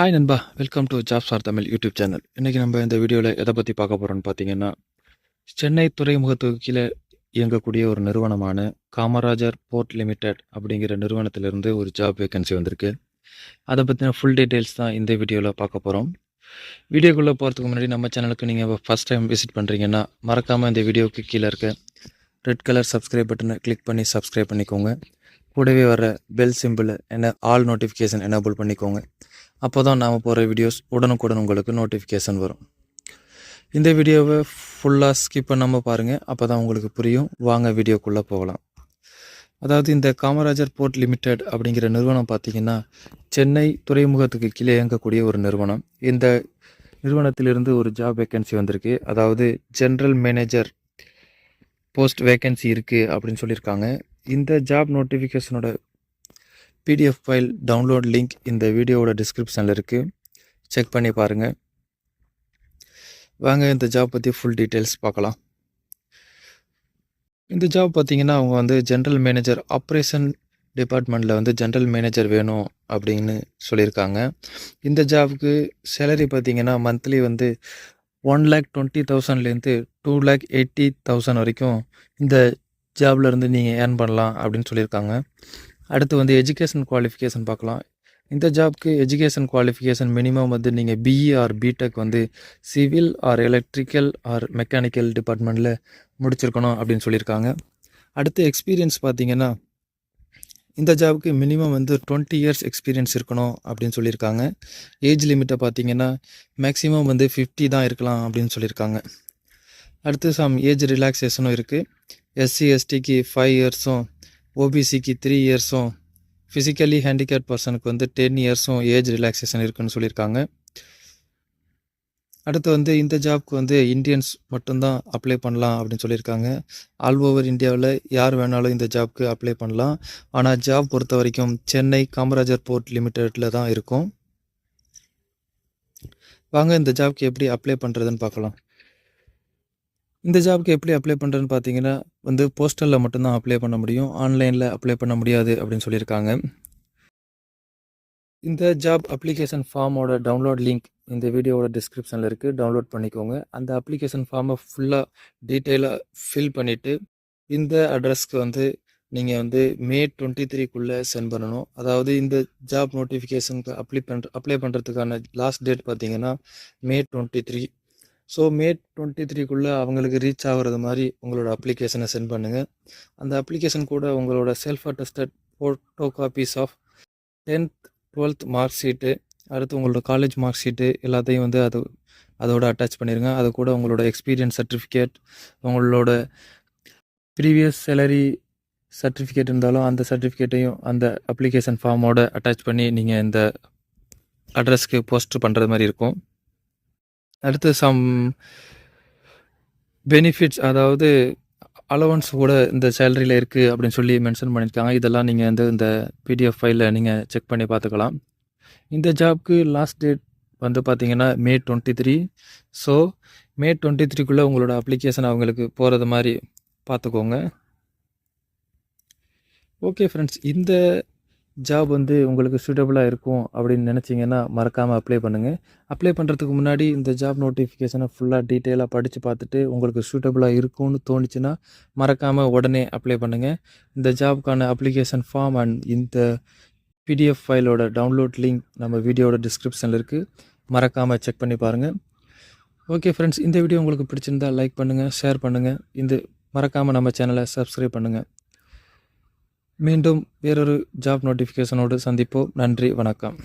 Hi நண்பா! Welcome to jobs for Tamil YouTube channel. இன்னைக்கு நம்ம இந்த வீடியோல எத பத்தி பார்க்க போறோம்னு பார்த்தீங்கன்னா, சென்னை துறைமுகத்துக்கு கீழ இயங்கக்கூடிய ஒரு நிறுவனமான காமராஜர் போர்ட் லிமிடெட் அப்படிங்கிற நிறுவனத்திலிருந்து ஒரு ஜாப் வேக்கன்சி வந்திருக்கு. அத பத்தின ஃபுல் டீட்டெயில்ஸ் தான் இந்த வீடியோல பார்க்க போறோம். வீடியோக்குள்ள போறதுக்கு முன்னாடி நம்ம சேனலுக்கு நீங்க ஃபர்ஸ்ட் டைம் விசிட் பண்றீங்கன்னா, மறக்காம இந்த வீடியோவுக்கு கீழ இருக்க ரெட் கலர் சப்ஸ்கிரைப் பட்டனை கிளிக் பண்ணி சப்ஸ்கிரைப் பண்ணிக்கோங்க. கூடவே வர பெல் சிம்பிள ஆல் நோட்டிஃபிகேஷன் எனேபிள் பண்ணிக்கோங்க. அப்போதான் நாம போடுற வீடியோஸ் உடனுக்குடன் உங்களுக்கு நோட்டிஃபிகேஷன் வரும். இந்த வீடியோவை ஃபுல்லாக ஸ்கிப் பண்ணாமல் பாருங்கள். அப்போ தான் உங்களுக்கு புரியும். வாங்க வீடியோக்குள்ளே போகலாம். அதாவது இந்த காமராஜர் போர்ட் லிமிடெட் அப்படிங்கிற நிறுவனம் பார்த்தீங்கன்னா, சென்னை துறைமுகத்துக்கு கீழே இயங்கக்கூடிய ஒரு நிறுவனம். இந்த நிறுவனத்திலிருந்து ஒரு ஜாப் வேக்கன்சி வந்திருக்கு. அதாவது ஜென்ரல் மேனேஜர் போஸ்ட் வேக்கன்சி இருக்குது அப்படின்னு சொல்லியிருக்காங்க. இந்த ஜாப் நோட்டிஃபிகேஷனோட பிடிஎஃப் ஃபைல் டவுன்லோட் லிங்க் இந்த வீடியோவோட டிஸ்கிரிப்ஷனில் இருக்குது. செக் பண்ணி பாருங்கள். வாங்க இந்த ஜாப் பற்றி ஃபுல் டீட்டெயில்ஸ் பார்க்கலாம். இந்த ஜாப் பார்த்தீங்கன்னா, அவங்க வந்து ஜென்ரல் மேனேஜர் ஆப்ரேஷன் டிபார்ட்மெண்ட்டில் ஜென்ரல் மேனேஜர் வேணும் அப்படின்னு சொல்லியிருக்காங்க. இந்த ஜாபுக்கு சேலரி பார்த்தீங்கன்னா, மந்த்லி 1,20,000லேருந்து 2,80,000 வரைக்கும் இந்த ஜாப்லேருந்து நீங்கள் ஏர்ன் பண்ணலாம் அப்படின்னு சொல்லியிருக்காங்க. அடுத்து எஜுகேஷன் குவாலிஃபிகேஷன் பார்க்கலாம். இந்த ஜாப்க்கு எஜுகேஷன் குவாலிஃபிகேஷன் மினிமம் நீங்கள் BE or BTech civil or electrical or mechanical டிபார்ட்மெண்ட்டில் முடிச்சிருக்கணும் அப்படின்னு சொல்லியிருக்காங்க. அடுத்து எக்ஸ்பீரியன்ஸ் பார்த்தீங்கன்னா, இந்த ஜாபுக்கு மினிமம் 20 இயர்ஸ் எக்ஸ்பீரியன்ஸ் இருக்கணும் அப்படின்னு சொல்லியிருக்காங்க. ஏஜ் லிமிட்டை பார்த்தீங்கன்னா மேக்ஸிமம் 50 தான் இருக்கலாம் அப்படின்னு சொல்லியிருக்காங்க. அடுத்து சம் ஏஜ் ரிலாக்ஸேஷனும் இருக்குது. எஸ்சி எஸ்டிக்கு 5 இயர்ஸும், ஓபிசிக்கு 3 இயர்ஸும், ஃபிசிக்கலி ஹேண்டிகேப் பர்சனுக்கு 10 இயர்ஸும் ஏஜ் ரிலாக்ஸேஷன் இருக்குன்னு சொல்லியிருக்காங்க. அடுத்து இந்த ஜாப்க்கு இந்தியன்ஸ் மட்டும்தான் அப்ளை பண்ணலாம் அப்படின்னு சொல்லியிருக்காங்க. ஆல் ஓவர் இந்தியாவில் யார் வேணாலும் இந்த ஜாப்க்கு அப்ளை பண்ணலாம். ஆனால் ஜாப் பொறுத்த வரைக்கும் சென்னை காமராஜர் போர்ட் லிமிடெட்டில் தான் இருக்கும். வாங்க இந்த ஜாப்க்கு எப்படி அப்ளை பண்ணுறதுன்னு பார்க்கலாம். இந்த ஜாப்க்கு எப்படி அப்ளை பண்ணுறதுன்னு பார்த்தீங்கன்னா, போஸ்டலில் மட்டும்தான் அப்ளை பண்ண முடியும். ஆன்லைனில் அப்ளை பண்ண முடியாது அப்படின்னு சொல்லியிருக்காங்க. இந்த ஜாப் அப்ளிகேஷன் ஃபார்மோட டவுன்லோட் லிங்க் இந்த வீடியோவோட டிஸ்கிரிப்ஷனில் இருக்குது. டவுன்லோட் பண்ணிக்கோங்க. அந்த அப்ளிகேஷன் ஃபார்மை ஃபுல்லாக டீட்டெயிலாக ஃபில் பண்ணிவிட்டு இந்த அட்ரஸ்க்கு நீங்கள் மே 23க்குள்ளே சென்ட் பண்ணணும். அதாவது இந்த ஜாப் நோட்டிஃபிகேஷனுக்கு அப்ளை பண்ணுறதுக்கான லாஸ்ட் டேட் பார்த்தீங்கன்னா மே 23. ஸோ மே 23க்குள்ளே அவங்களுக்கு ரீச் ஆகிறது மாதிரி உங்களோட அப்ளிகேஷனை சென்ட் பண்ணுங்கள். அந்த அப்ளிகேஷன் கூட உங்களோட self attested photo copies of 10th 12th mark sheet, அடுத்து உங்களோட காலேஜ் மார்க் ஷீட்டு எல்லாத்தையும் அதோட அட்டாச் பண்ணிடுங்க. அது கூட உங்களோட எக்ஸ்பீரியன்ஸ் சர்டிஃபிகேட், உங்களோட ப்ரீவியஸ் சேலரி சர்டிஃபிகேட் இருந்தாலும் அந்த சர்டிஃபிகேட்டையும் அந்த அப்ளிகேஷன் ஃபார்மோட அட்டாச் பண்ணி நீங்கள் இந்த அட்ரஸ்க்கு போஸ்ட் பண்ணுறது மாதிரி இருக்கும். அடுத்து சம் பெனிஃபிட்ஸ், அதாவது அலவன்ஸ் கூட இந்த சேலரியில் இருக்குது அப்படின்னு சொல்லி மென்ஷன் பண்ணியிருக்காங்க. இதெல்லாம் நீங்கள் இந்த பிடிஎஃப் ஃபைலில் நீங்கள் செக் பண்ணி பார்த்துக்கலாம். இந்த ஜாப்க்கு லாஸ்ட் டேட் பார்த்தீங்கன்னா மே 23. ஸோ மே 23க்குள்ளே உங்களோட அப்ளிகேஷன் அவங்களுக்கு போகிறது மாதிரி பார்த்துக்கோங்க. ஓகே ஃப்ரெண்ட்ஸ், இந்த ஜாப் உங்களுக்கு சூட்டபுளாக இருக்கும் அப்படின்னு நினச்சிங்கன்னா மறக்காமல் அப்ளை பண்ணுங்கள். அப்ளை பண்ணுறதுக்கு முன்னாடி இந்த ஜாப் நோட்டிஃபிகேஷனை ஃபுல்லாக டீட்டெயிலாக படித்து பார்த்துட்டு உங்களுக்கு சூட்டபுளாக இருக்கும்னு தோணுச்சுன்னா மறக்காமல் உடனே அப்ளை பண்ணுங்கள். இந்த ஜாப்க்கான அப்ளிகேஷன் ஃபார்ம் அண்ட் இந்த பிடிஎஃப் ஃபைலோட டவுன்லோட் லிங்க் நம்ம வீடியோட டிஸ்கிரிப்ஷனில் இருக்குது. மறக்காமல் செக் பண்ணி பாருங்கள். ஓகே ஃப்ரெண்ட்ஸ், இந்த வீடியோ உங்களுக்கு பிடிச்சிருந்தால் லைக் பண்ணுங்கள், ஷேர் பண்ணுங்கள். மறக்காமல் நம்ம சேனலை சப்ஸ்கிரைப் பண்ணுங்கள். மீண்டும் வேறொரு ஜாப் நோட்டிஃபிகேஷனோடு சந்திப்போம். நன்றி, வணக்கம்.